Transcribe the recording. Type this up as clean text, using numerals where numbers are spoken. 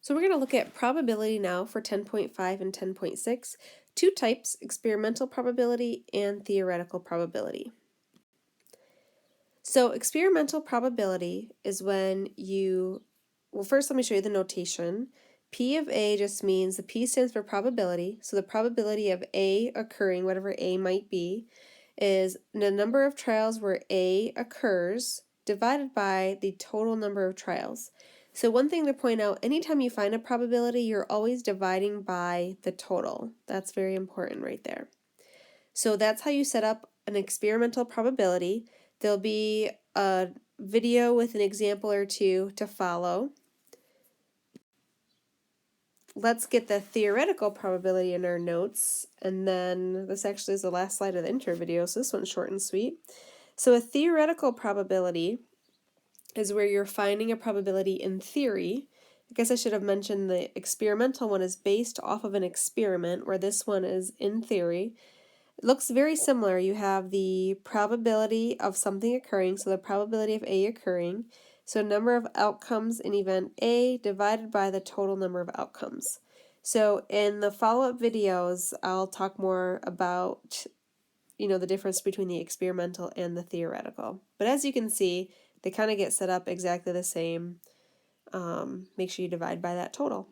So we're going to look at probability now for 10.5 and 10.6, two types, experimental probability and theoretical probability. So experimental probability is when well, first let me show you the notation. P of A just means the P stands for probability, so the probability of A occurring, whatever A might be, is the number of trials where A occurs divided by the total number of trials. So one thing to point out, anytime you find a probability, you're always dividing by the total. That's very important right there. So that's how you set up an experimental probability. There'll be a video with an example or two to follow. Let's get the theoretical probability in our notes, and then this actually is the last slide of the intro video, so this one's short and sweet. So a theoretical probability is where you're finding a probability in theory. I guess I should have mentioned the experimental one is based off of an experiment, where this one is in theory. It looks very similar. You have the probability of something occurring, so the probability of A occurring. So number of outcomes in event A divided by the total number of outcomes. So in the follow-up videos, I'll talk more about, the difference between the experimental and the theoretical. But as you can see, they kind of get set up exactly the same. Make sure you divide by that total.